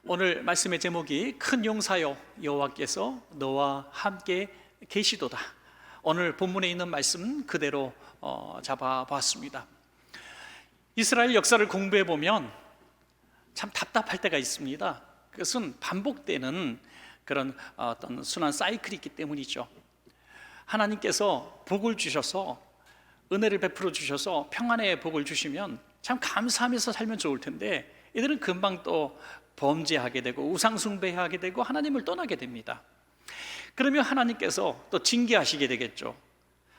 오늘 말씀의 제목이 큰 용사여 여호와께서 너와 함께 계시도다. 오늘 본문에 있는 말씀 그대로 잡아봤습니다. 이스라엘 역사를 공부해 보면 참 답답할 때가 있습니다. 그것은 반복되는 그런 어떤 순환 사이클이 있기 때문이죠. 하나님께서 복을 주셔서 은혜를 베풀어 주셔서 평안의 복을 주시면 참 감사하면서 살면 좋을 텐데, 이들은 금방 또 범죄하게 되고 우상 숭배하게 되고 하나님을 떠나게 됩니다. 그러면 하나님께서 또 징계하시게 되겠죠.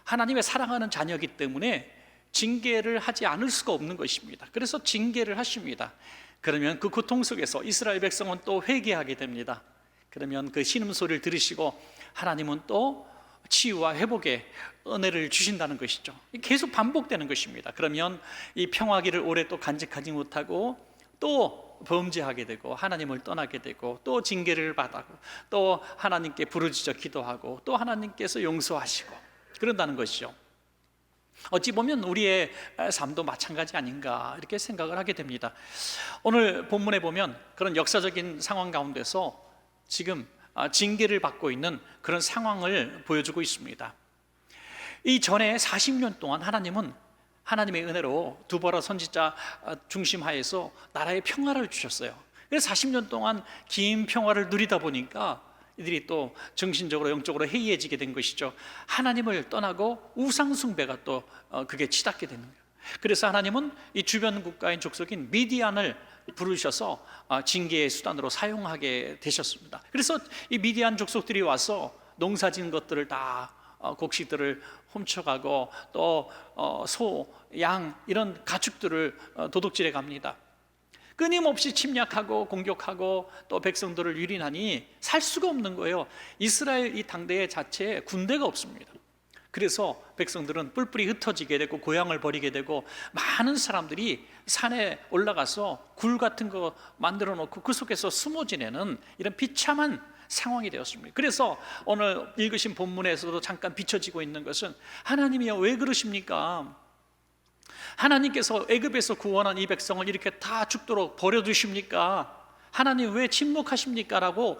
하나님의 사랑하는 자녀이기 때문에 징계를 하지 않을 수가 없는 것입니다. 그래서 징계를 하십니다. 그러면 그 고통 속에서 이스라엘 백성은 또 회개하게 됩니다. 그러면 그 신음소리를 들으시고 하나님은 또 치유와 회복의 은혜를 주신다는 것이죠. 계속 반복되는 것입니다. 그러면 이 평화기를 오래 또 간직하지 못하고 또 범죄하게 되고 하나님을 떠나게 되고 또 징계를 받고 또 하나님께 부르짖어 기도하고 또 하나님께서 용서하시고 그런다는 것이죠. 어찌 보면 우리의 삶도 마찬가지 아닌가 이렇게 생각을 하게 됩니다. 오늘 본문에 보면 그런 역사적인 상황 가운데서 지금 징계를 받고 있는 그런 상황을 보여주고 있습니다. 이 전에 40년 동안 하나님은 하나님의 은혜로 두보라 선지자 중심하에서 나라의 평화를 주셨어요. 그래서 40년 동안 긴 평화를 누리다 보니까 이들이 또 정신적으로 영적으로 해이해지게 된 것이죠. 하나님을 떠나고 우상 숭배가 또 그게 치닫게 되는 거예요. 그래서 하나님은 이 주변 국가인 족속인 미디안을 부르셔서 징계의 수단으로 사용하게 되셨습니다. 그래서 이 미디안 족속들이 와서 농사진 것들을 다 곡식들을 훔쳐가고 또 소, 양 이런 가축들을 도둑질해 갑니다. 끊임없이 침략하고 공격하고 또 백성들을 유린하니 살 수가 없는 거예요. 이스라엘 이 당대 자체에 군대가 없습니다. 그래서 백성들은 뿔뿔이 흩어지게 되고 고향을 버리게 되고 많은 사람들이 산에 올라가서 굴 같은 거 만들어 놓고 그 속에서 숨어 지내는 이런 비참한 상황이 되었습니다. 그래서 오늘 읽으신 본문에서도 잠깐 비춰지고 있는 것은 하나님이여 왜 그러십니까? 하나님께서 애굽에서 구원한 이 백성을 이렇게 다 죽도록 버려두십니까? 하나님 왜 침묵하십니까? 라고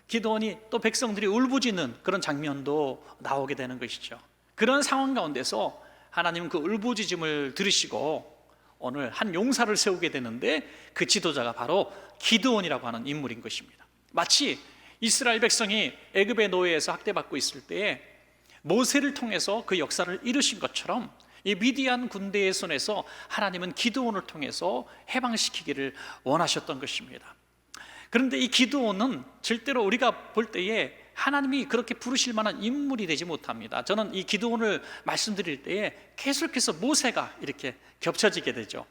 기드온이 또 백성들이 울부짖는 그런 장면도 나오게 되는 것이죠. 그런 상황 가운데서 하나님은 그 울부짖음을 들으시고 오늘 한 용사를 세우게 되는데 그 지도자가 바로 기드온이라고 하는 인물인 것입니다. 마치 이스라엘 백성이 애굽의 노예에서 학대받고 있을 때에 모세를 통해서 그 역사를 이루신 것처럼 이 미디안 군대의 손에서 하나님은 기드온을 통해서 해방시키기를 원하셨던 것입니다. 그런데 이 기드온은 절대로 우리가 볼 때에 하나님이 그렇게 부르실 만한 인물이 되지 못합니다. 저는 이 기드온을 말씀드릴 때에 계속해서 모세가 이렇게 겹쳐지게 되죠.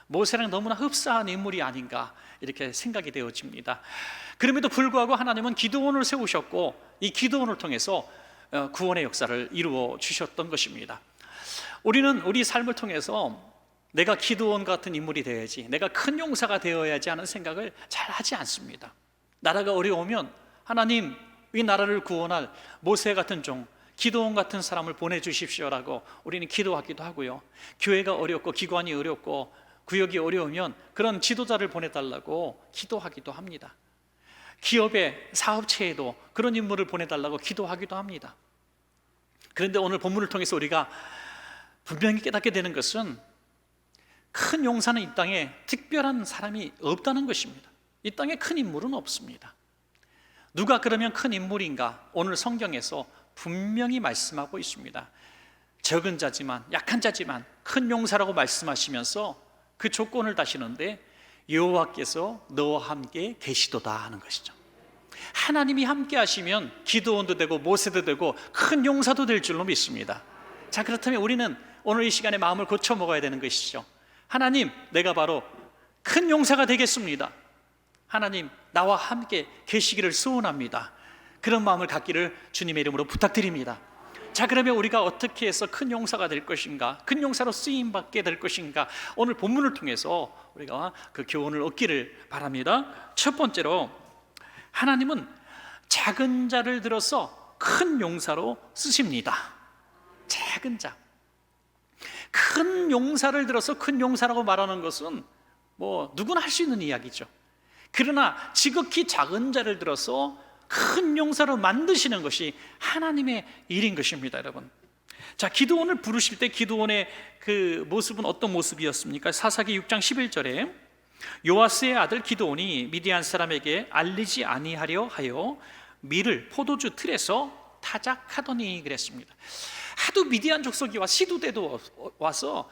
모세랑 너무나 흡사한 인물이 아닌가 이렇게 생각이 되어집니다. 그럼에도 불구하고 하나님은 기드온을 세우셨고 이 기드온을 통해서 구원의 역사를 이루어 주셨던 것입니다. 우리는 우리 삶을 통해서 내가 기드온 같은 인물이 되어야지, 내가 큰 용사가 되어야지 하는 생각을 잘 하지 않습니다. 나라가 어려우면 하나님 이 나라를 구원할 모세 같은 종, 기드온 같은 사람을 보내주십시오라고 우리는 기도하기도 하고요. 교회가 어렵고 기관이 어렵고 구역이 어려우면 그런 지도자를 보내달라고 기도하기도 합니다. 기업의 사업체에도 그런 인물을 보내달라고 기도하기도 합니다. 그런데 오늘 본문을 통해서 우리가 분명히 깨닫게 되는 것은 큰 용사는 이 땅에 특별한 사람이 없다는 것입니다. 이 땅에 큰 인물은 없습니다. 누가 그러면 큰 인물인가? 오늘 성경에서 분명히 말씀하고 있습니다. 적은 자지만 약한 자지만 큰 용사라고 말씀하시면서 그 조건을 다시는데 여호와께서 너와 함께 계시도다 하는 것이죠. 하나님이 함께 하시면 기드온도 되고 모세도 되고 큰 용사도 될 줄로 믿습니다. 자, 그렇다면 우리는 오늘 이 시간에 마음을 고쳐 먹어야 되는 것이죠. 하나님, 내가 바로 큰 용사가 되겠습니다. 하나님, 나와 함께 계시기를 소원합니다. 그런 마음을 갖기를 주님의 이름으로 부탁드립니다. 자, 그러면 우리가 어떻게 해서 큰 용사가 될 것인가, 큰 용사로 쓰임받게 될 것인가, 오늘 본문을 통해서 우리가 그 교훈을 얻기를 바랍니다. 첫 번째로 하나님은 작은 자를 들어서 큰 용사로 쓰십니다. 작은 자, 큰 용사를 들어서 큰 용사라고 말하는 것은 뭐 누구나 할 수 있는 이야기죠. 그러나 지극히 작은 자를 들어서 큰 용사로 만드시는 것이 하나님의 일인 것입니다, 여러분. 자, 기드온을 부르실 때 기드온의 그 모습은 어떤 모습이었습니까? 사사기 6장 11절에 요아스의 아들 기드온이 미디안 사람에게 알리지 아니하려 하여 밀을 포도주 틀에서 타작하더니 그랬습니다. 하도 미디안 족속이 시두대도 와서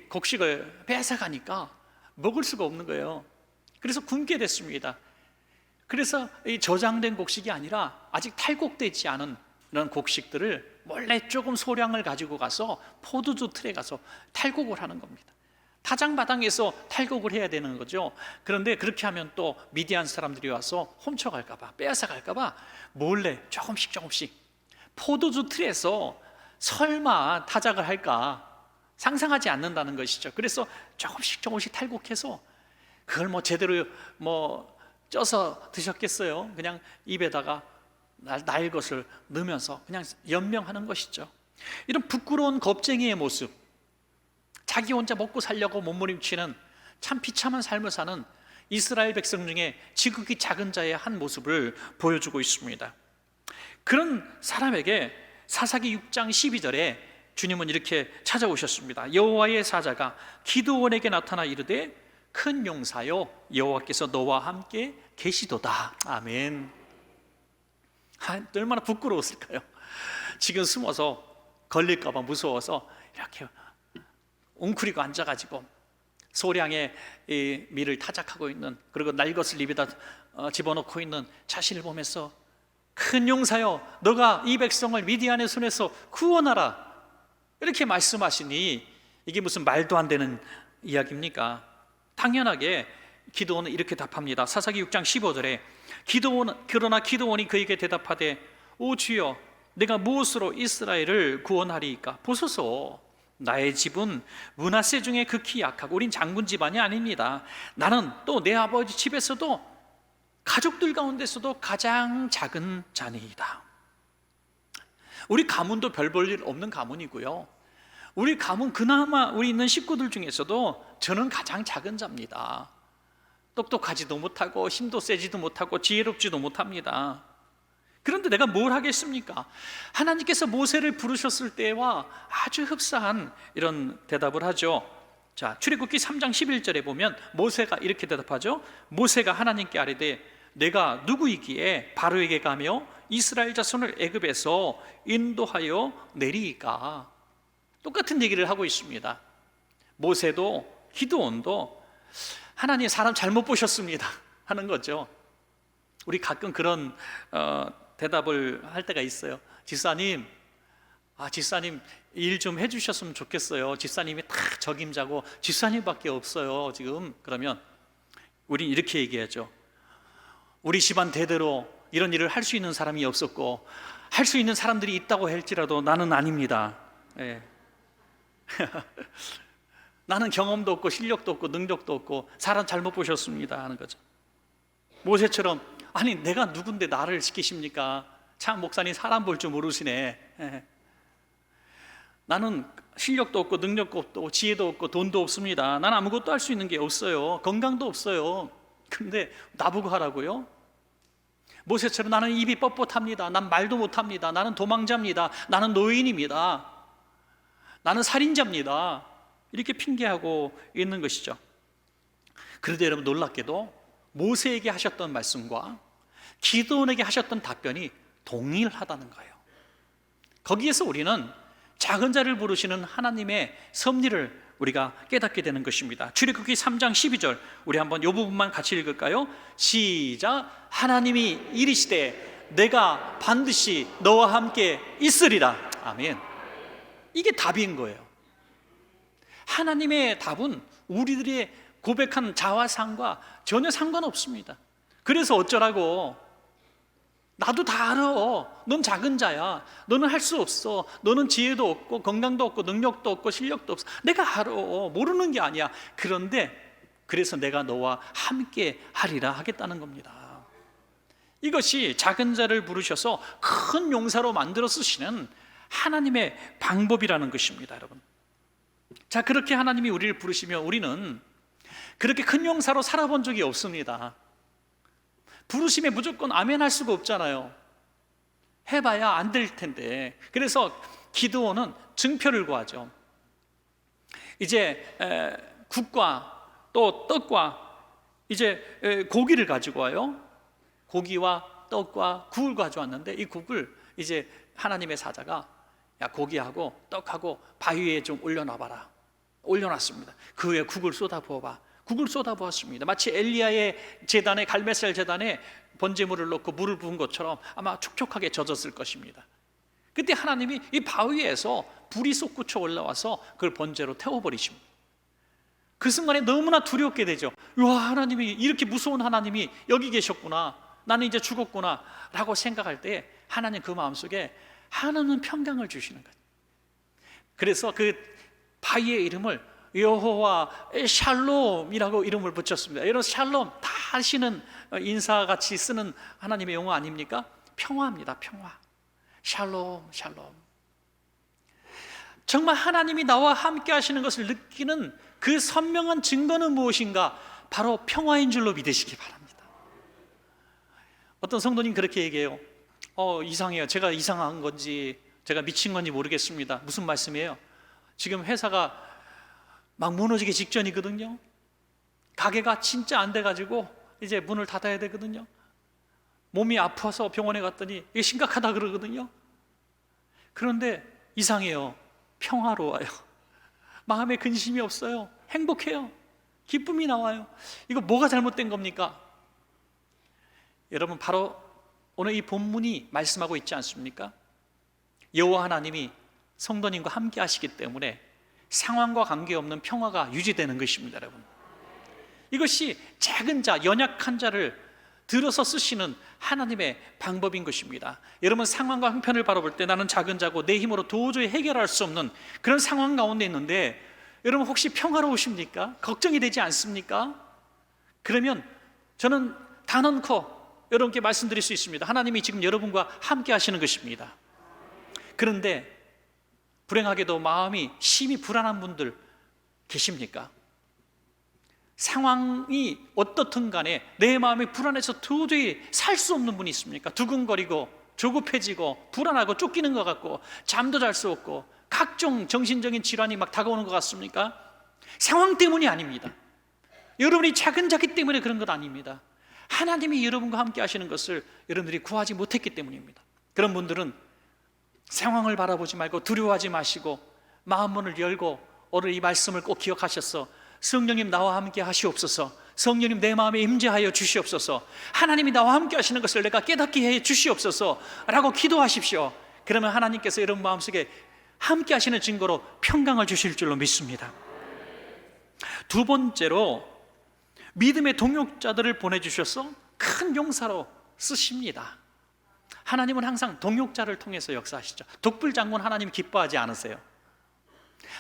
곡식을 뺏어가니까 먹을 수가 없는 거예요. 그래서 굶게 됐습니다. 그래서 이 저장된 곡식이 아니라 아직 탈곡되지 않은 이런 곡식들을 몰래 조금 소량을 가지고 가서 포도주 틀에 가서 탈곡을 하는 겁니다. 타작마당에서 탈곡을 해야 되는 거죠. 그런데 그렇게 하면 또 미디안 사람들이 와서 훔쳐갈까 봐, 빼앗아갈까 봐 몰래 조금씩 포도주 틀에서 설마 타작을 할까 상상하지 않는다는 것이죠. 그래서 조금씩 탈곡해서 그걸 제대로 쪄서 드셨겠어요? 그냥 입에다가 날 것을 넣으면서 그냥 연명하는 것이죠. 이런 부끄러운 겁쟁이의 모습, 자기 혼자 먹고 살려고 몸부림치는 참 비참한 삶을 사는 이스라엘 백성 중에 지극히 작은 자의 한 모습을 보여주고 있습니다. 그런 사람에게 사사기 6장 12절에 주님은 이렇게 찾아오셨습니다. 여호와의 사자가 기드온에게 나타나 이르되 큰 용사여, 여호와께서 너와 함께 계시도다. 아멘. 얼마나 부끄러웠을까요? 지금 숨어서 걸릴까 봐 무서워서 이렇게 웅크리고 앉아가지고 소량의 이 밀을 타작하고 있는, 그리고 날 것을 입에다 집어넣고 있는 자신을 보면서 큰 용사여, 너가 이 백성을 미디안의 손에서 구원하라, 이렇게 말씀하시니 이게 무슨 말도 안 되는 이야기입니까? 당연하게 기드온은 이렇게 답합니다. 사사기 6장 15절에 그러나 기드온이 그에게 대답하되 오 주여, 내가 무엇으로 이스라엘을 구원하리이까? 보소서, 나의 집은 므낫세 중에 극히 약하고 우린 장군 집안이 아닙니다. 나는 또 내 아버지 집에서도 가족들 가운데서도 가장 작은 자니이다. 우리 가문도 별 볼 일 없는 가문이고요, 우리 가문 그나마 우리 있는 식구들 중에서도 저는 가장 작은 자입니다. 똑똑하지도 못하고 힘도 세지도 못하고 지혜롭지도 못합니다. 그런데 내가 뭘 하겠습니까? 하나님께서 모세를 부르셨을 때와 아주 흡사한 이런 대답을 하죠. 자, 출애굽기 3장 11절에 보면 모세가 이렇게 대답하죠. 모세가 하나님께 아뢰되 내가 누구이기에 바로에게 가며 이스라엘 자손을 애굽에서 인도하여 내리이까? 똑같은 얘기를 하고 있습니다. 모세도 기드온도 하나님 사람 잘못 보셨습니다 하는 거죠. 우리 가끔 그런 대답을 할 때가 있어요. 집사님 일 좀 해주셨으면 좋겠어요. 집사님이 다 적임자고 집사님밖에 없어요 지금. 그러면 우린 이렇게 얘기하죠. 우리 집안 대대로 이런 일을 할 수 있는 사람이 없었고 할 수 있는 사람들이 있다고 할지라도 나는 아닙니다. 예. 나는 경험도 없고 실력도 없고 능력도 없고 사람 잘못 보셨습니다 하는 거죠. 모세처럼 아니 내가 누군데 나를 시키십니까? 참 목사님 사람 볼 줄 모르시네. 예. 나는 실력도 없고 능력도 없고 지혜도 없고 돈도 없습니다. 난 아무것도 할 수 있는 게 없어요. 건강도 없어요. 근데 나보고 하라고요? 모세처럼 나는 입이 뻣뻣합니다. 난 말도 못합니다. 나는 도망자입니다. 나는 노인입니다. 나는 살인자입니다. 이렇게 핑계하고 있는 것이죠. 그런데 여러분 놀랍게도 모세에게 하셨던 말씀과 기드온에게 하셨던 답변이 동일하다는 거예요. 거기에서 우리는 작은 자를 부르시는 하나님의 섭리를 우리가 깨닫게 되는 것입니다. 출애굽기 3장 12절 우리 한번 이 부분만 같이 읽을까요? 시작. 하나님이 이르시되 내가 반드시 너와 함께 있으리라. 아멘. 이게 답인 거예요. 하나님의 답은 우리들의 고백한 자화상과 전혀 상관없습니다. 그래서 어쩌라고? 나도 다 알아. 넌 작은 자야. 너는 할 수 없어. 너는 지혜도 없고 건강도 없고 능력도 없고 실력도 없어. 내가 알아. 모르는 게 아니야. 그래서 내가 너와 함께 하리라 하겠다는 겁니다. 이것이 작은 자를 부르셔서 큰 용사로 만들어 쓰시는 하나님의 방법이라는 것입니다, 여러분. 자, 그렇게 하나님이 우리를 부르시면 우리는 그렇게 큰 용사로 살아본 적이 없습니다. 부르심에 무조건 아멘 할 수가 없잖아요. 해봐야 안 될 텐데. 그래서 기드온은 증표를 구하죠. 이제 국과 또 떡과 이제 고기를 가지고 와요. 고기와 떡과 국을 가져왔는데 이 국을 이제 하나님의 사자가 야, 고기하고 떡하고 바위 위에 좀 올려놔봐라. 올려놨습니다. 그 위에 국을 쏟아부어봐. 국을 쏟아부었습니다. 마치 엘리야의 제단에, 갈멜살 제단에 번제물을 넣고 물을 부은 것처럼 아마 촉촉하게 젖었을 것입니다. 그때 하나님이 이 바위에서 불이 솟구쳐 올라와서 그걸 번제로 태워버리십니다. 그 순간에 너무나 두렵게 되죠. 와, 하나님이 이렇게 무서운 하나님이 여기 계셨구나, 나는 이제 죽었구나 라고 생각할 때 하나님 그 마음속에 하나님은 평강을 주시는 거예요. 그래서 그 바위의 이름을 여호와 샬롬이라고 이름을 붙였습니다. 이런 샬롬, 다 아시는 인사같이 쓰는 하나님의 용어 아닙니까? 평화입니다. 평화. 샬롬, 샬롬. 정말 하나님이 나와 함께 하시는 것을 느끼는 그 선명한 증거는 무엇인가? 바로 평화인 줄로 믿으시기 바랍니다. 어떤 성도님 그렇게 얘기해요. 이상해요. 제가 이상한 건지 제가 미친 건지 모르겠습니다. 무슨 말씀이에요? 지금 회사가 막 무너지기 직전이거든요. 가게가 진짜 안 돼가지고 이제 문을 닫아야 되거든요. 몸이 아파서 병원에 갔더니 이게 심각하다 그러거든요. 그런데 이상해요. 평화로워요. 마음에 근심이 없어요. 행복해요. 기쁨이 나와요. 이거 뭐가 잘못된 겁니까? 여러분, 바로 오늘 이 본문이 말씀하고 있지 않습니까? 여호와 하나님이 성도님과 함께 하시기 때문에 상황과 관계없는 평화가 유지되는 것입니다. 여러분, 이것이 작은 자, 연약한 자를 들어서 쓰시는 하나님의 방법인 것입니다. 여러분, 상황과 형편을 바라볼 때 나는 작은 자고 내 힘으로 도저히 해결할 수 없는 그런 상황 가운데 있는데, 여러분 혹시 평화로우십니까? 걱정이 되지 않습니까? 그러면 저는 단언코 여러분께 말씀드릴 수 있습니다. 하나님이 지금 여러분과 함께 하시는 것입니다. 그런데 불행하게도 마음이 심히 불안한 분들 계십니까? 상황이 어떻든 간에 내 마음이 불안해서 도저히 살 수 없는 분이 있습니까? 두근거리고 조급해지고 불안하고 쫓기는 것 같고 잠도 잘 수 없고 각종 정신적인 질환이 막 다가오는 것 같습니까? 상황 때문이 아닙니다. 여러분이 작은 자기 때문에 그런 것 아닙니다. 하나님이 여러분과 함께 하시는 것을 여러분들이 구하지 못했기 때문입니다. 그런 분들은 상황을 바라보지 말고 두려워하지 마시고 마음문을 열고 오늘 이 말씀을 꼭 기억하셔서 성령님 나와 함께 하시옵소서, 성령님 내 마음에 임재하여 주시옵소서, 하나님이 나와 함께 하시는 것을 내가 깨닫게 해 주시옵소서 라고 기도하십시오. 그러면 하나님께서 여러분 마음속에 함께 하시는 증거로 평강을 주실 줄로 믿습니다. 두 번째로 믿음의 동역자들을 보내주셔서 큰 용사로 쓰십니다. 하나님은 항상 동역자를 통해서 역사하시죠. 독불장군 하나님 기뻐하지 않으세요?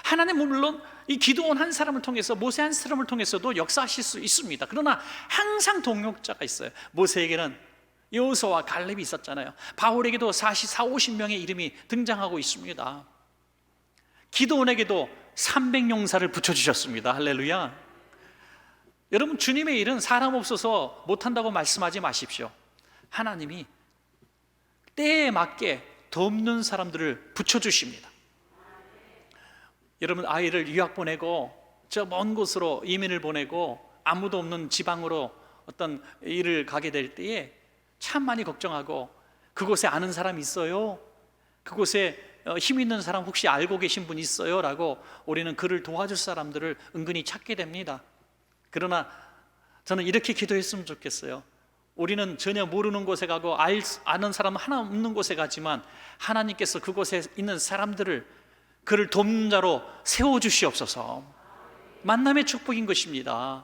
하나님은 물론 이 기드온 한 사람을 통해서, 모세 한 사람을 통해서도 역사하실 수 있습니다. 그러나 항상 동역자가 있어요. 모세에게는 여호수아와 갈렙이 있었잖아요. 바울에게도 50명의 이름이 등장하고 있습니다. 기드온에게도 300용사를 붙여주셨습니다. 할렐루야. 여러분, 주님의 일은 사람 없어서 못한다고 말씀하지 마십시오. 하나님이 때에 맞게 돕는 사람들을 붙여주십니다. 여러분, 아이를 유학 보내고 저 먼 곳으로 이민을 보내고 아무도 없는 지방으로 어떤 일을 가게 될 때에 참 많이 걱정하고, 그곳에 아는 사람 있어요? 그곳에 힘 있는 사람 혹시 알고 계신 분 있어요? 라고 우리는 그를 도와줄 사람들을 은근히 찾게 됩니다. 그러나 저는 이렇게 기도했으면 좋겠어요. 우리는 전혀 모르는 곳에 가고 아는 사람 하나 없는 곳에 가지만 하나님께서 그곳에 있는 사람들을 그를 돕는 자로 세워주시옵소서. 만남의 축복인 것입니다.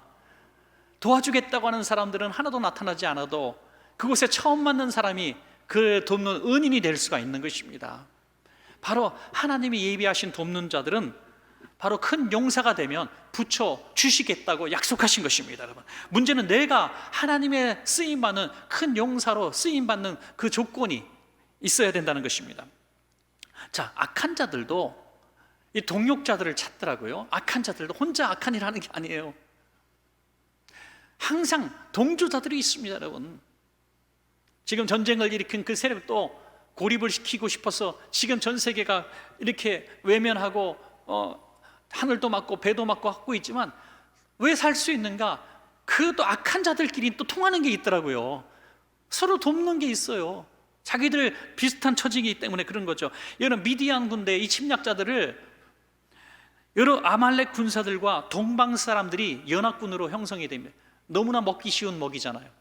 도와주겠다고 하는 사람들은 하나도 나타나지 않아도 그곳에 처음 만난 사람이 그를 돕는 은인이 될 수가 있는 것입니다. 바로 하나님이 예비하신 돕는 자들은 바로 큰 용사가 되면 붙여주시겠다고 약속하신 것입니다. 여러분, 문제는 내가 하나님의 쓰임받는 큰 용사로 쓰임받는 그 조건이 있어야 된다는 것입니다. 자, 악한 자들도 이 동역자들을 찾더라고요. 악한 자들도 혼자 악한 일 하는 게 아니에요. 항상 동조자들이 있습니다. 여러분, 지금 전쟁을 일으킨 그 세력도 고립을 시키고 싶어서 지금 전 세계가 이렇게 외면하고 하늘도 맞고 배도 맞고 하고 있지만 왜 살 수 있는가? 그 또 악한 자들끼리 또 통하는 게 있더라고요. 서로 돕는 게 있어요. 자기들 비슷한 처지이기 때문에 그런 거죠. 여러분, 미디안 군대 이 침략자들을 여러 아말렉 군사들과 동방 사람들이 연합군으로 형성이 됩니다. 너무나 먹기 쉬운 먹이잖아요.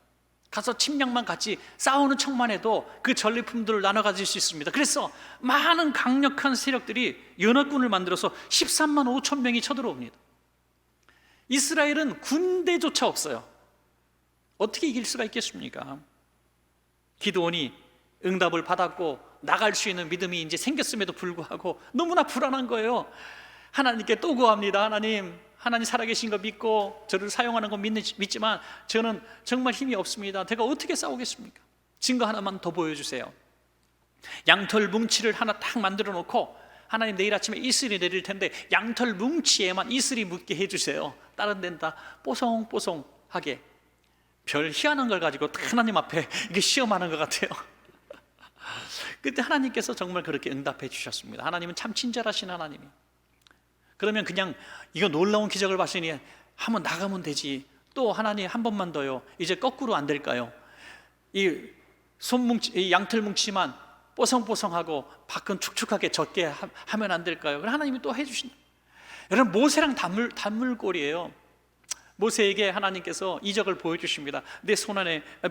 가서 침략만 같이 싸우는 척만 해도 그 전리품들을 나눠 가질 수 있습니다. 그래서 많은 강력한 세력들이 연합군을 만들어서 13만 5천 명이 쳐들어옵니다. 이스라엘은 군대조차 없어요. 어떻게 이길 수가 있겠습니까? 기드온이 응답을 받았고 나갈 수 있는 믿음이 이제 생겼음에도 불구하고 너무나 불안한 거예요. 하나님께 또 구합니다. 하나님 살아계신 거 믿고 저를 사용하는 거 믿지만 저는 정말 힘이 없습니다. 제가 어떻게 싸우겠습니까? 증거 하나만 더 보여주세요. 양털 뭉치를 하나 딱 만들어 놓고 하나님 내일 아침에 이슬이 내릴 텐데 양털 뭉치에만 이슬이 묻게 해주세요. 다른 데는 다 뽀송뽀송하게. 별 희한한 걸 가지고 하나님 앞에 이게 시험하는 것 같아요. 그때 하나님께서 정말 그렇게 응답해 주셨습니다. 하나님은 참 친절하신 하나님이. 그러면 그냥 이거 놀라운 기적을 봤으니 한번 나가면 되지. 또 하나님 한 번만 더요. 이제 거꾸로 안 될까요? 이 양털 뭉치만 뽀송뽀송하고 밖은 축축하게 젖게 하면 안 될까요? 그럼 하나님이 또 해주신다. 여러분, 모세랑 단물골이에요. 모세에게 하나님께서 이적을 보여주십니다. 내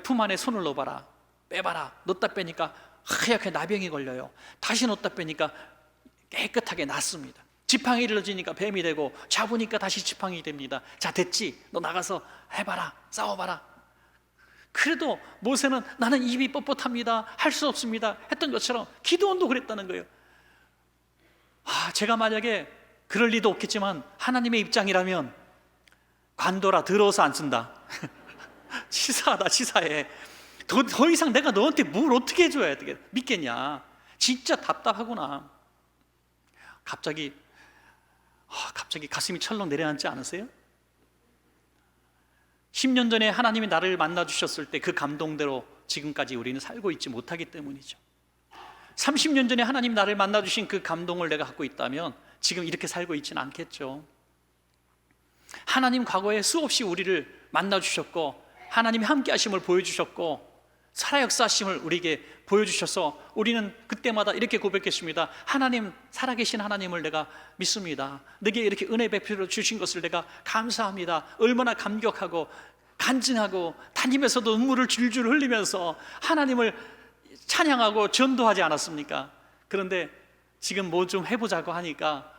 품 안에 손을 넣어봐라. 빼봐라. 넣다 빼니까 하얗게 나병이 걸려요. 다시 넣다 빼니까 깨끗하게 낫습니다. 지팡이를 넣으니까 뱀이 되고 잡으니까 다시 지팡이 됩니다. 자, 됐지? 너 나가서 해봐라. 싸워봐라. 그래도 모세는 나는 입이 뻣뻣합니다. 할 수 없습니다. 했던 것처럼 기드온도 그랬다는 거예요. 제가 만약에 그럴 리도 없겠지만 하나님의 입장이라면 관둬라. 더러워서 안 쓴다. 치사하다. 치사해. 더 이상 내가 너한테 뭘 어떻게 해줘야 돼? 믿겠냐? 진짜 답답하구나. 갑자기 가슴이 철렁 내려앉지 않으세요? 10년 전에 하나님이 나를 만나주셨을 때 그 감동대로 지금까지 우리는 살고 있지 못하기 때문이죠. 30년 전에 하나님 나를 만나주신 그 감동을 내가 갖고 있다면 지금 이렇게 살고 있지는 않겠죠. 하나님 과거에 수없이 우리를 만나주셨고 하나님이 함께 하심을 보여주셨고 살아역사하심을 우리에게 보여주셔서 우리는 그때마다 이렇게 고백했습니다. 하나님, 살아계신 하나님을 내가 믿습니다. 내게 이렇게 은혜 베풀어 주신 것을 내가 감사합니다. 얼마나 감격하고 간증하고 다니면서도 눈물을 줄줄 흘리면서 하나님을 찬양하고 전도하지 않았습니까? 그런데 지금 뭐 좀 해보자고 하니까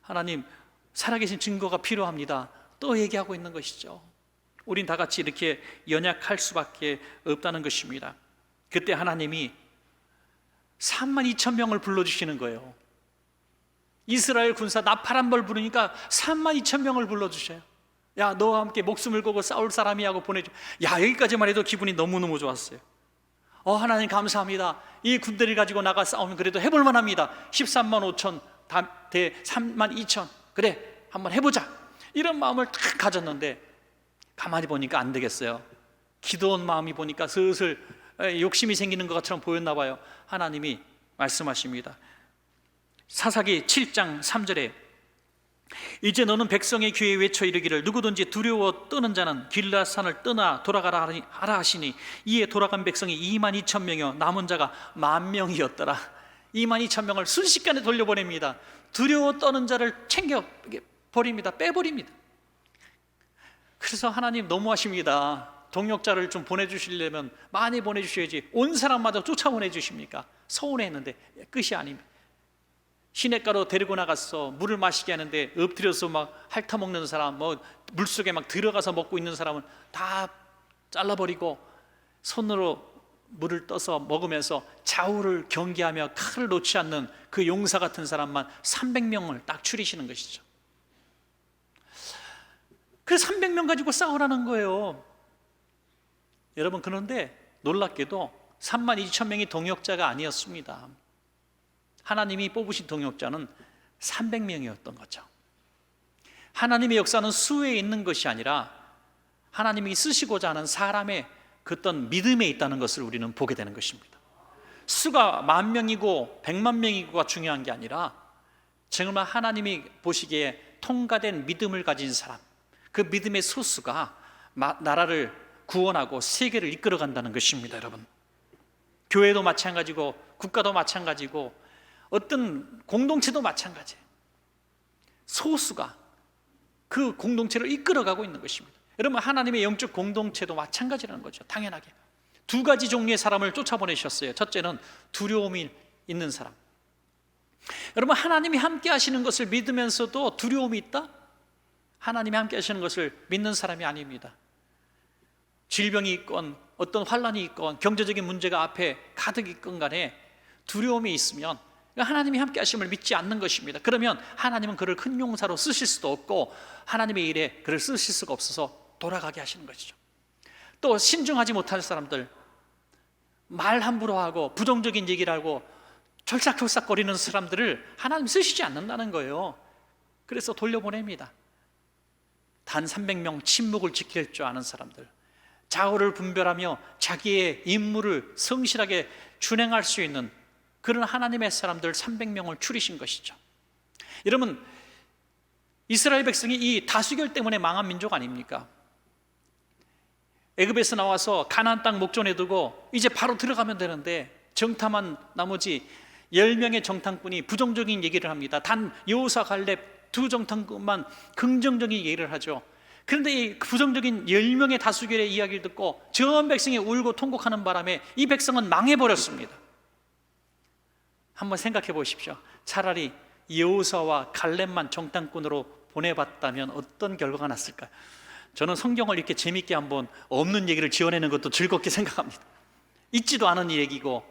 하나님, 살아계신 증거가 필요합니다. 또 얘기하고 있는 것이죠. 우린 다 같이 이렇게 연약할 수밖에 없다는 것입니다. 그때 하나님이 32,000명을 불러주시는 거예요. 이스라엘 군사 나팔 한 벌 부르니까 32,000명을 불러주셔요. 야, 너와 함께 목숨을 걸고 싸울 사람이 하고 보내줘. 야, 여기까지만 해도 기분이 너무너무 좋았어요. 하나님 감사합니다. 이 군대를 가지고 나가 싸우면 그래도 해볼 만합니다. 13만 5천 대 3만 2천. 그래, 한번 해보자. 이런 마음을 딱 가졌는데 가만히 보니까 안 되겠어요. 기도원 마음이 보니까 슬슬 욕심이 생기는 것처럼 보였나 봐요. 하나님이 말씀하십니다. 사사기 7장 3절에 이제 너는 백성의 귀에 외쳐 이르기를 누구든지 두려워 떠는 자는 길라산을 떠나 돌아가라 하라 하시니 이에 돌아간 백성이 22,000명이요 남은 자가 10,000명이었더라. 22,000명을 순식간에 돌려보냅니다. 두려워 떠는 자를 챙겨 버립니다. 빼버립니다. 그래서 하나님 너무하십니다. 동역자를 좀 보내주시려면 많이 보내주셔야지 온 사람마저 쫓아보내주십니까? 서운해했는데 끝이 아닙니다. 시냇가로 데리고 나가서 물을 마시게 하는데 엎드려서 막 핥아먹는 사람, 물속에 막 들어가서 먹고 있는 사람은 다 잘라버리고 손으로 물을 떠서 먹으면서 좌우를 경계하며 칼을 놓지 않는 그 용사 같은 사람만 300명을 딱 추리시는 것이죠. 그래서 300명 가지고 싸우라는 거예요. 여러분, 그런데 놀랍게도 32,000명이 동역자가 아니었습니다. 하나님이 뽑으신 동역자는 300명이었던 거죠. 하나님의 역사는 수에 있는 것이 아니라 하나님이 쓰시고자 하는 사람의 그 어떤 믿음에 있다는 것을 우리는 보게 되는 것입니다. 수가 10,000명이고 1,000,000명이고가 중요한 게 아니라 정말 하나님이 보시기에 통과된 믿음을 가진 사람, 그 믿음의 소수가 나라를 구원하고 세계를 이끌어간다는 것입니다. 여러분, 교회도 마찬가지고 국가도 마찬가지고 어떤 공동체도 마찬가지예요. 소수가 그 공동체를 이끌어가고 있는 것입니다. 여러분, 하나님의 영적 공동체도 마찬가지라는 거죠. 당연하게 두 가지 종류의 사람을 쫓아보내셨어요. 첫째는 두려움이 있는 사람. 여러분, 하나님이 함께 하시는 것을 믿으면서도 두려움이 있다? 하나님이 함께 하시는 것을 믿는 사람이 아닙니다. 질병이 있건 어떤 환란이 있건 경제적인 문제가 앞에 가득 있건 간에 두려움이 있으면 하나님이 함께 하심을 믿지 않는 것입니다. 그러면 하나님은 그를 큰 용사로 쓰실 수도 없고 하나님의 일에 그를 쓰실 수가 없어서 돌아가게 하시는 것이죠. 또 신중하지 못한 사람들, 말 함부로 하고 부정적인 얘기를 하고 철싹철싹거리는 사람들을 하나님 쓰시지 않는다는 거예요. 그래서 돌려보냅니다. 단 300명 침묵을 지킬 줄 아는 사람들, 좌우를 분별하며 자기의 임무를 성실하게 준행할 수 있는 그런 하나님의 사람들 300명을 추리신 것이죠. 여러분, 이스라엘 백성이 이 다수결 때문에 망한 민족 아닙니까? 애굽에서 나와서 가나안 땅 목전에 두고 이제 바로 들어가면 되는데 정탐한 나머지 10명의 정탐꾼이 부정적인 얘기를 합니다. 단 여호수아 갈렙 두 정탐꾼만 긍정적인 얘기를 하죠. 그런데 이 부정적인 10명의 다수결의 이야기를 듣고 전 백성이 울고 통곡하는 바람에 이 백성은 망해버렸습니다. 한번 생각해 보십시오. 차라리 여호수아와 갈렙만 정탐꾼으로 보내봤다면 어떤 결과가 났을까요? 저는 성경을 이렇게 재밌게 한번 없는 얘기를 지어내는 것도 즐겁게 생각합니다. 있지도 않은 얘기고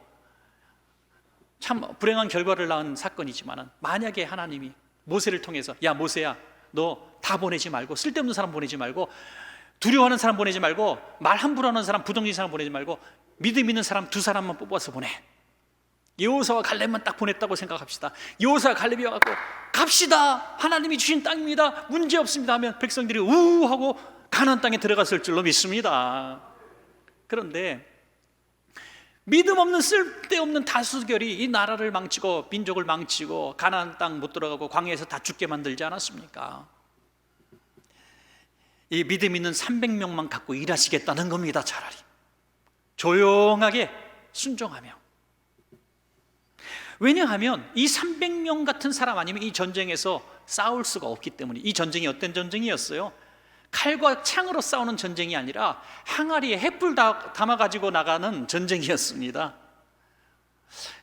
참 불행한 결과를 낳은 사건이지만 만약에 하나님이 모세를 통해서 야 모세야, 너 다 보내지 말고 쓸데없는 사람 보내지 말고 두려워하는 사람 보내지 말고 말 함부로 하는 사람, 부정적인 사람 보내지 말고 믿음 있는 사람 2사람만 뽑아서 보내. 여호수아와 갈렙만 딱 보냈다고 생각합시다. 여호수아와 갈렙이 와갖고 갑시다, 하나님이 주신 땅입니다, 문제 없습니다 하면 백성들이 우하고 가나안 땅에 들어갔을 줄로 믿습니다. 그런데 믿음 없는 쓸데없는 다수결이 이 나라를 망치고 민족을 망치고 가나안 땅 못 들어가고 광야에서 다 죽게 만들지 않았습니까? 이 믿음 있는 300명만 갖고 일하시겠다는 겁니다. 차라리 조용하게 순종하며. 왜냐하면 이 300명 같은 사람 아니면 이 전쟁에서 싸울 수가 없기 때문에. 이 전쟁이 어떤 전쟁이었어요? 칼과 창으로 싸우는 전쟁이 아니라 항아리에 횃불 담아가지고 나가는 전쟁이었습니다.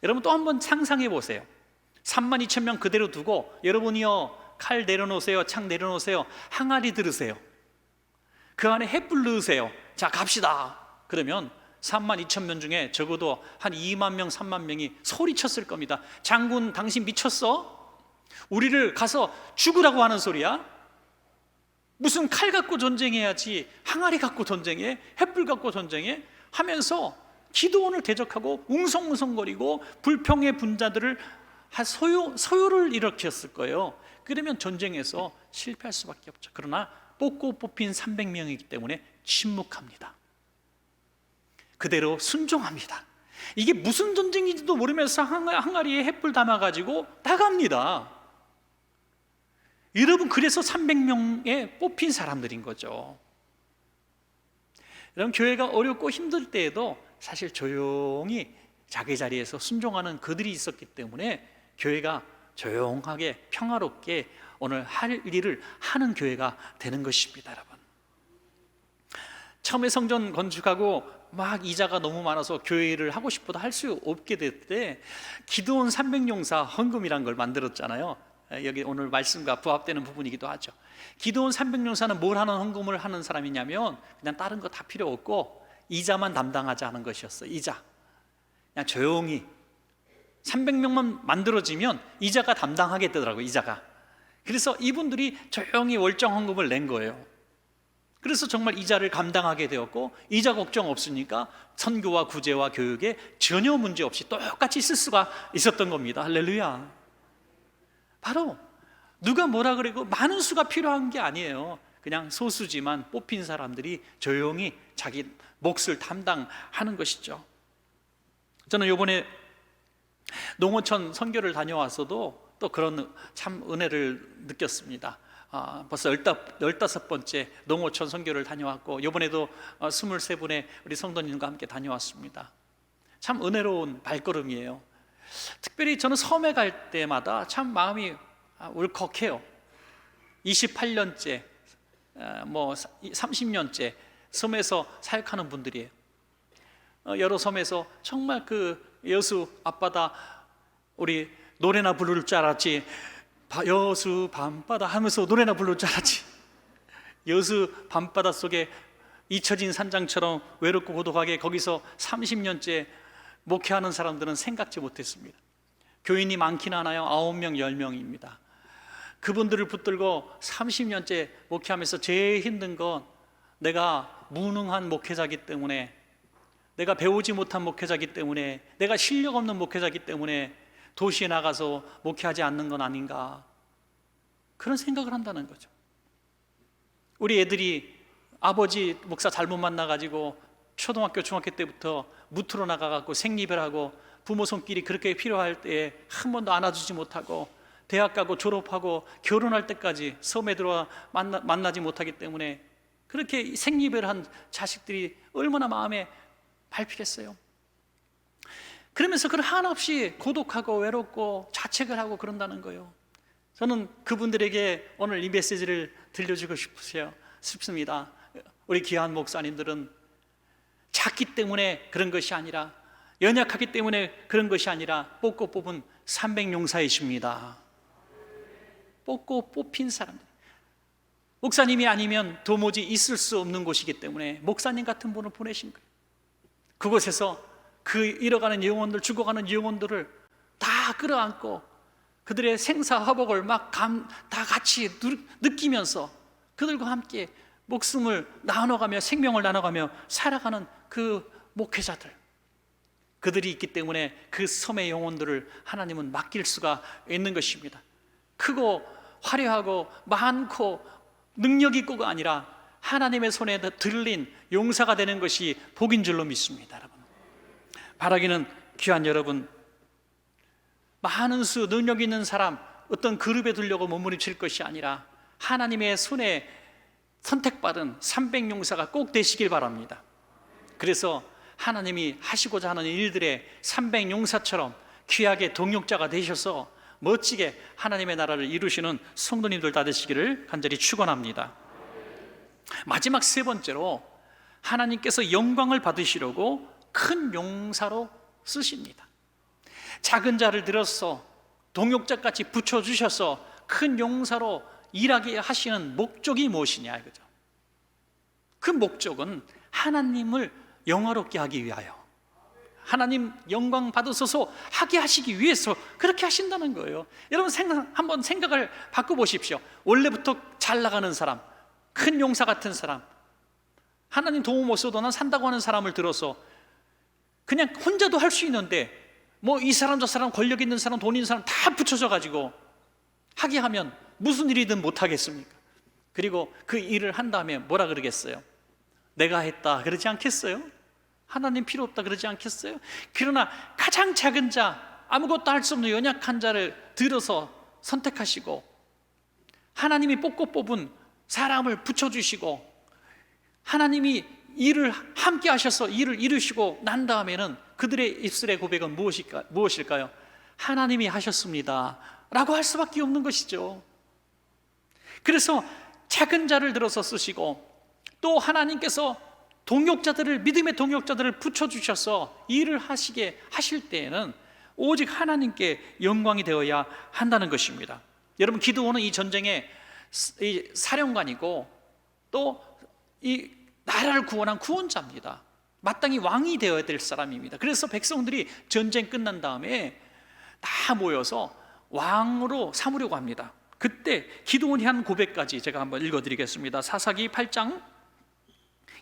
여러분 또 한번 상상해 보세요. 32,000명 그대로 두고 여러분이요, 칼 내려놓으세요, 창 내려놓으세요, 항아리 들으세요, 그 안에 횃불 넣으세요. 자 갑시다. 그러면 32,000명 중에 적어도 한 2만 명, 3만 명이 소리쳤을 겁니다. 장군 당신 미쳤어? 우리를 가서 죽으라고 하는 소리야? 무슨 칼 갖고 전쟁해야지 항아리 갖고 전쟁해? 횃불 갖고 전쟁해? 하면서 기드온을 대적하고 웅성웅성거리고 불평의 분자들을 소요를 일으켰을 거예요. 그러면 전쟁에서 실패할 수밖에 없죠. 그러나 뽑고 뽑힌 300명이기 때문에 침묵합니다. 그대로 순종합니다. 이게 무슨 전쟁인지도 모르면서 항아리에 횃불 담아가지고 나갑니다. 여러분, 그래서 300명에 뽑힌 사람들인 거죠. 여러분, 교회가 어렵고 힘들 때에도 사실 조용히 자기 자리에서 순종하는 그들이 있었기 때문에 교회가 조용하게 평화롭게 오늘 할 일을 하는 교회가 되는 것입니다. 여러분, 처음에 성전 건축하고 막 이자가 너무 많아서 교회 일을 하고 싶어도 할 수 없게 될 때 기드온 300용사 헌금이란 걸 만들었잖아요. 여기 오늘 말씀과 부합되는 부분이기도 하죠. 기드온 300용사는 뭘 하는 헌금을 하는 사람이냐면 그냥 다른 거 다 필요 없고 이자만 담당하자 하는 것이었어요. 이자. 그냥 조용히 300명만 만들어지면 이자가 담당하게 되더라고요. 이자가. 그래서 이분들이 조용히 월정 헌금을 낸 거예요. 그래서 정말 이자를 감당하게 되었고 이자 걱정 없으니까 선교와 구제와 교육에 전혀 문제 없이 똑같이 쓸 수가 있었던 겁니다. 할렐루야. 바로 누가 뭐라 그러고 많은 수가 필요한 게 아니에요. 그냥 소수지만 뽑힌 사람들이 조용히 자기 몫을 담당하는 것이죠. 저는 이번에 농어촌 선교를 다녀와서도 또 그런 참 은혜를 느꼈습니다. 벌써 15번째 농어촌 선교를 다녀왔고, 이번에도 23분의 우리 성도님과 함께 다녀왔습니다. 참 은혜로운 발걸음이에요. 특별히 저는 섬에 갈 때마다 참 마음이 울컥해요. 28년째, 30년째 섬에서 사역하는 분들이에요. 여러 섬에서 정말 그 여수 앞바다, 우리 노래나 부를 줄 알았지, 여수 밤바다 하면서 노래나 부를 줄 알았지, 여수 밤바다 속에 잊혀진 산장처럼 외롭고 고독하게 거기서 30년째 목회하는 사람들은 생각지 못했습니다. 교인이 많긴 하나요? 9명, 10명입니다. 그분들을 붙들고 30년째 목회하면서 제일 힘든 건 내가 무능한 목회자이기 때문에, 내가 배우지 못한 목회자이기 때문에, 내가 실력 없는 목회자이기 때문에 도시에 나가서 목회하지 않는 건 아닌가, 그런 생각을 한다는 거죠. 우리 애들이 아버지 목사 잘못 만나가지고 초등학교, 중학교 때부터 무트로 나가갖고 생리별하고 부모 손길이 그렇게 필요할 때에 한 번도 안아주지 못하고, 대학 가고 졸업하고 결혼할 때까지 섬에 들어와 만나지 못하기 때문에 그렇게 생리별한 자식들이 얼마나 마음에 밟히겠어요. 그러면서 그걸 한없이 고독하고 외롭고 자책을 하고 그런다는 거예요. 저는 그분들에게 오늘 이 메시지를 들려주고 싶습니다. 우리 귀한 목사님들은 작기 때문에 그런 것이 아니라, 연약하기 때문에 그런 것이 아니라 뽑고 뽑은 300용사이십니다. 뽑고 뽑힌 사람들. 목사님이 아니면 도무지 있을 수 없는 곳이기 때문에 목사님 같은 분을 보내신 거예요. 그곳에서 그 잃어가는 영혼들, 죽어가는 영혼들을 다 끌어안고 그들의 생사화복을 막 다 같이 느끼면서 그들과 함께 목숨을 나눠가며 생명을 나눠가며 살아가는 그 목회자들, 그들이 있기 때문에 그 섬의 영혼들을 하나님은 맡길 수가 있는 것입니다. 크고 화려하고 많고 능력 있고가 아니라 하나님의 손에 들린 용사가 되는 것이 복인 줄로 믿습니다. 여러분, 바라기는 귀한 여러분, 많은 수 능력 있는 사람 어떤 그룹에 들려고 몸부림칠 것이 아니라 하나님의 손에 선택받은 300용사가 꼭 되시길 바랍니다. 그래서 하나님이 하시고자 하는 일들의 300용사처럼 귀하게 동역자가 되셔서 멋지게 하나님의 나라를 이루시는 성도님들 다 되시기를 간절히 축원합니다. 마지막 세 번째로, 하나님께서 영광을 받으시려고 큰 용사로 쓰십니다. 작은 자를 들어서 동역자같이 붙여주셔서 큰 용사로 일하게 하시는 목적이 무엇이냐 이거죠. 그 목적은 하나님을 영화롭게 하기 위하여, 하나님 영광 받으소서 하게 하시기 위해서 그렇게 하신다는 거예요. 여러분 한번 생각을 바꿔보십시오. 원래부터 잘 나가는 사람, 큰 용사 같은 사람, 하나님 도움 못 써도 난 산다고 하는 사람을 들어서 그냥 혼자도 할 수 있는데 뭐 이 사람 저 사람, 권력 있는 사람, 돈 있는 사람 다 붙여져 가지고 하게 하면 무슨 일이든 못 하겠습니까? 그리고 그 일을 한 다음에 뭐라 그러겠어요? 내가 했다 그러지 않겠어요? 하나님 필요 없다 그러지 않겠어요? 그러나 가장 작은 자, 아무것도 할 수 없는 연약한 자를 들어서 선택하시고 하나님이 뽑고 뽑은 사람을 붙여주시고 하나님이 일을 함께 하셔서 일을 이루시고 난 다음에는 그들의 입술의 고백은 무엇일까요? 하나님이 하셨습니다 라고 할 수밖에 없는 것이죠. 그래서 작은 자를 들어서 쓰시고 또 하나님께서 동역자들을, 믿음의 동역자들을 붙여주셔서 일을 하시게 하실 때에는 오직 하나님께 영광이 되어야 한다는 것입니다. 여러분, 기드온은 이 전쟁의 사령관이고 또 이 나라를 구원한 구원자입니다. 마땅히 왕이 되어야 될 사람입니다. 그래서 백성들이 전쟁 끝난 다음에 다 모여서 왕으로 삼으려고 합니다. 그때 기드온이 한 고백까지 제가 한번 읽어드리겠습니다. 사사기 8장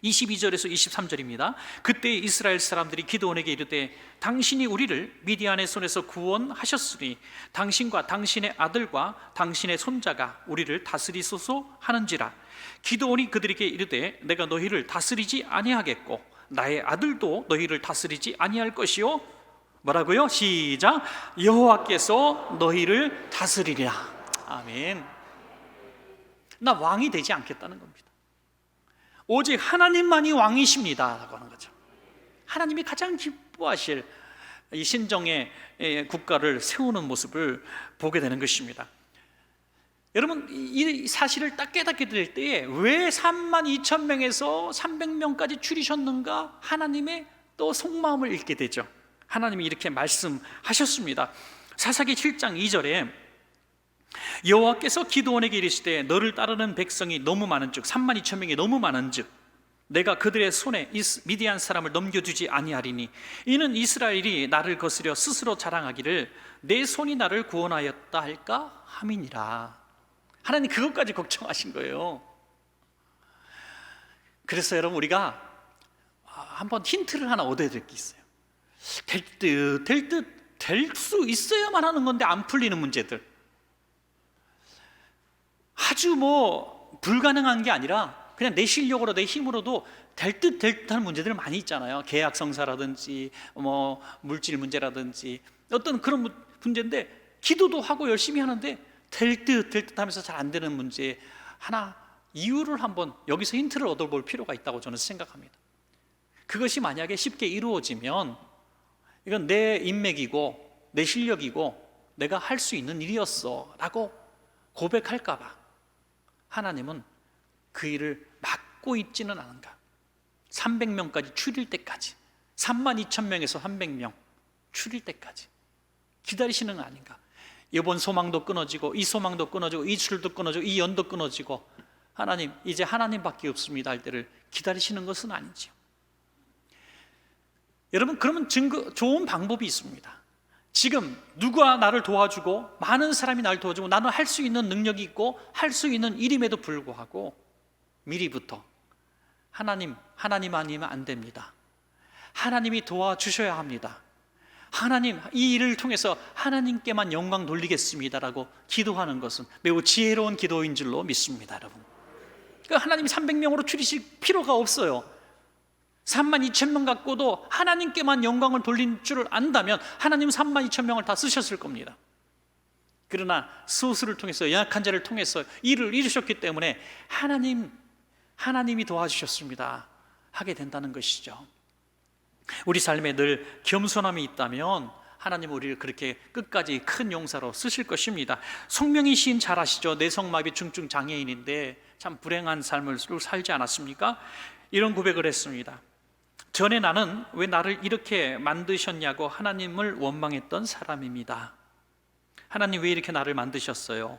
22절에서 23절입니다. 그때 이스라엘 사람들이 기드온에게 이르되 당신이 우리를 미디안의 손에서 구원하셨으니 당신과 당신의 아들과 당신의 손자가 우리를 다스리소서 하는지라. 기드온이 그들에게 이르되 내가 너희를 다스리지 아니하겠고 나의 아들도 너희를 다스리지 아니할 것이요 뭐라고요? 시작. 여호와께서 너희를 다스리리라. 아멘. 나 왕이 되지 않겠다는 겁니다. 오직 하나님만이 왕이십니다 라고 하는 거죠. 하나님이 가장 기뻐하실 이 신정의 국가를 세우는 모습을 보게 되는 것입니다. 여러분, 이 사실을 딱 깨닫게 될 때에 왜 32,000명에서 300명까지 줄이셨는가? 하나님의 또 속마음을 읽게 되죠. 하나님이 이렇게 말씀하셨습니다. 사사기 7장 2절에 여호와께서 기드온에게 이르시되 너를 따르는 백성이 너무 많은즉 32,000명이 너무 많은즉 내가 그들의 손에 미디안 사람을 넘겨주지 아니하리니 이는 이스라엘이 나를 거스려 스스로 자랑하기를 내 손이 나를 구원하였다 할까 함이니라. 하나님 그것까지 걱정하신 거예요. 그래서 여러분, 우리가 한번 힌트를 하나 얻어야 될 게 있어요. 될 수 있어야만 하는 건데 안 풀리는 문제들, 아주 불가능한 게 아니라 그냥 내 실력으로 내 힘으로도 될 듯한 문제들 많이 있잖아요. 계약 성사라든지 물질 문제라든지 어떤 그런 문제인데 기도도 하고 열심히 하는데 될 듯 하면서 잘 안 되는 문제 하나, 이유를 한번 여기서 힌트를 얻어볼 필요가 있다고 저는 생각합니다. 그것이 만약에 쉽게 이루어지면 이건 내 인맥이고 내 실력이고 내가 할 수 있는 일이었어 라고 고백할까 봐 하나님은 그 일을 막고 있지는 않은가. 300명까지 줄일 때까지, 32,000명에서 300명 줄일 때까지 기다리시는 거 아닌가. 이번 소망도 끊어지고 이 소망도 끊어지고 이 줄도 끊어지고 이 연도 끊어지고 하나님 이제 하나님밖에 없습니다 할 때를 기다리시는 것은 아니지요. 여러분, 그러면 좋은 방법이 있습니다. 지금 누가 나를 도와주고 많은 사람이 나를 도와주고 나는 할 수 있는 능력이 있고 할 수 있는 일임에도 불구하고 미리부터 하나님 아니면 안 됩니다. 하나님이 도와주셔야 합니다. 하나님, 이 일을 통해서 하나님께만 영광 돌리겠습니다라고 기도하는 것은 매우 지혜로운 기도인 줄로 믿습니다, 여러분. 그러니까 하나님이 300명으로 줄이실 필요가 없어요. 32,000명 갖고도 하나님께만 영광을 돌린 줄을 안다면 하나님 32,000명을 다 쓰셨을 겁니다. 그러나 소수를 통해서, 연약한 자를 통해서 일을 이루셨기 때문에 하나님이 도와주셨습니다 하게 된다는 것이죠. 우리 삶에 늘 겸손함이 있다면 하나님은 우리를 그렇게 끝까지 큰 용사로 쓰실 것입니다. 송명희 시인 잘 아시죠? 뇌성마비 중증 장애인인데 참 불행한 삶을 살지 않았습니까? 이런 고백을 했습니다. 전에 나는 왜 나를 이렇게 만드셨냐고 하나님을 원망했던 사람입니다. 하나님 왜 이렇게 나를 만드셨어요?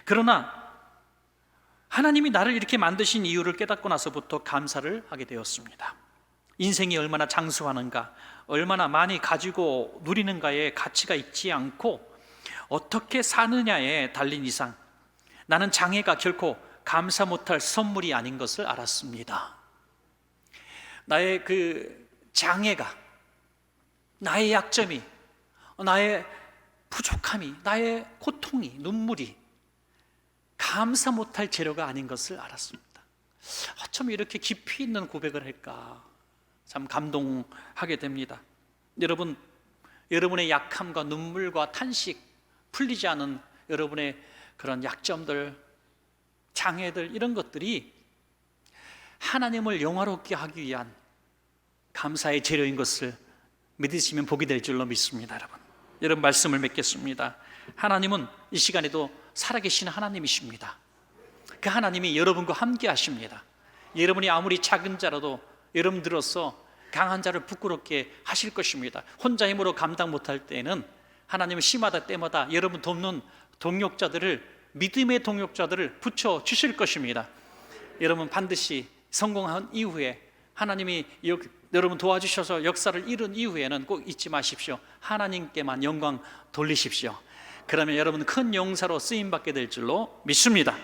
그러나 하나님이 나를 이렇게 만드신 이유를 깨닫고 나서부터 감사를 하게 되었습니다. 인생이 얼마나 장수하는가, 얼마나 많이 가지고 누리는가에 가치가 있지 않고 어떻게 사느냐에 달린 이상 나는 장애가 결코 감사 못할 선물이 아닌 것을 알았습니다. 나의 그 장애가, 나의 약점이, 나의 부족함이, 나의 고통이, 눈물이 감사 못할 재료가 아닌 것을 알았습니다. 어쩜 이렇게 깊이 있는 고백을 할까, 참 감동하게 됩니다. 여러분, 여러분의 약함과 눈물과 탄식, 풀리지 않은 여러분의 그런 약점들, 장애들, 이런 것들이 하나님을 영화롭게 하기 위한 감사의 재료인 것을 믿으시면 복이 될 줄로 믿습니다. 여러분 말씀을 맺겠습니다. 하나님은 이 시간에도 살아계신 하나님이십니다. 그 하나님이 여러분과 함께 하십니다. 여러분이 아무리 작은 자라도 여러분들로서 강한 자를 부끄럽게 하실 것입니다. 혼자 힘으로 감당 못할 때에는 하나님은 시마다 때마다 여러분 돕는 동역자들을, 믿음의 동역자들을 붙여 주실 것입니다. 여러분 반드시 성공한 이후에 하나님이 여러분 도와주셔서 역사를 이룬 이후에는 꼭 잊지 마십시오. 하나님께만 영광 돌리십시오. 그러면 여러분 큰 용사로 쓰임받게 될 줄로 믿습니다.